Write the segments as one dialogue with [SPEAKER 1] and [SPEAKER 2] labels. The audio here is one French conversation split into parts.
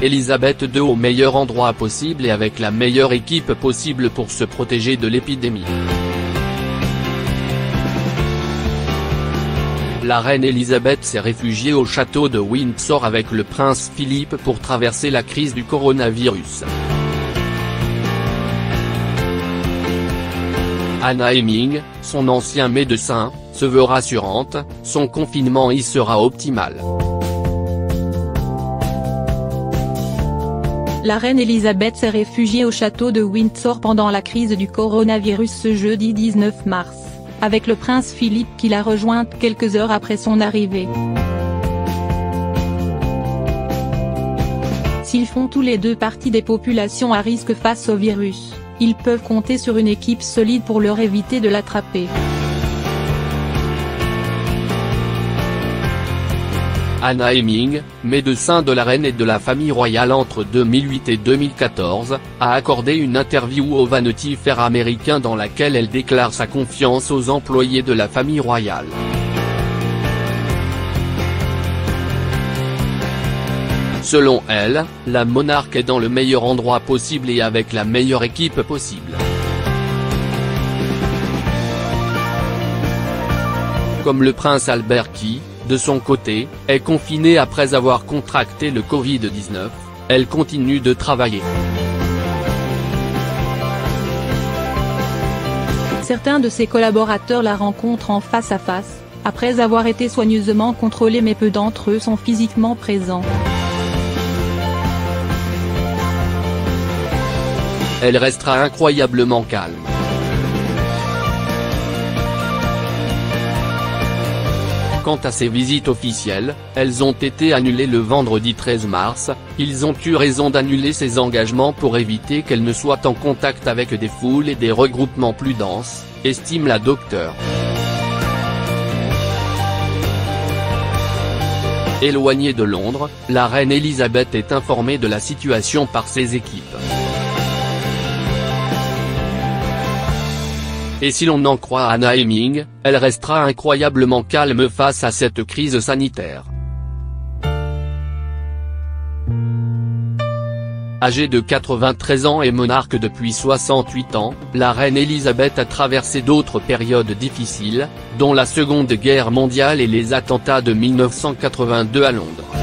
[SPEAKER 1] Elisabeth II au meilleur endroit possible et avec la meilleure équipe possible pour se protéger de l'épidémie. La reine Elisabeth s'est réfugiée au château de Windsor avec le prince Philippe pour traverser la crise du coronavirus. Anna Heming, son ancien médecin, se veut rassurante, son confinement y sera optimal.
[SPEAKER 2] La reine Elisabeth s'est réfugiée au château de Windsor pendant la crise du coronavirus ce jeudi 19 mars, avec le prince Philippe qui l'a rejointe quelques heures après son arrivée. S'ils font tous les deux partie des populations à risque face au virus, ils peuvent compter sur une équipe solide pour leur éviter de l'attraper.
[SPEAKER 1] Anna Heming, médecin de la reine et de la famille royale entre 2008 et 2014, a accordé une interview au Vanity Fair américain dans laquelle elle déclare sa confiance aux employés de la famille royale. Selon elle, la monarque est dans le meilleur endroit possible et avec la meilleure équipe possible. Comme le prince Albert qui, de son côté, est confiné après avoir contracté le Covid-19, elle continue de travailler.
[SPEAKER 2] Certains de ses collaborateurs la rencontrent en face à face, après avoir été soigneusement contrôlés mais peu d'entre eux sont physiquement présents.
[SPEAKER 1] Elle restera incroyablement calme. Quant à ses visites officielles, elles ont été annulées le vendredi 13 mars, ils ont eu raison d'annuler ces engagements pour éviter qu'elle ne soit en contact avec des foules et des regroupements plus denses, estime la docteure. Éloignée de Londres, la reine Elisabeth est informée de la situation par ses équipes. Et si l'on en croit Anna Heming, elle restera incroyablement calme face à cette crise sanitaire. Âgée de 93 ans et monarque depuis 68 ans, la reine Elisabeth a traversé d'autres périodes difficiles, dont la Seconde Guerre mondiale et les attentats de 1982 à Londres.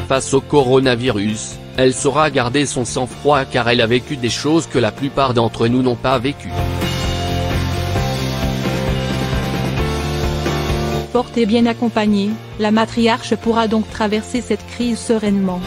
[SPEAKER 1] Face au coronavirus, elle saura garder son sang-froid car elle a vécu des choses que la plupart d'entre nous n'ont pas vécues.
[SPEAKER 2] Forte et bien accompagnée, la matriarche pourra donc traverser cette crise sereinement.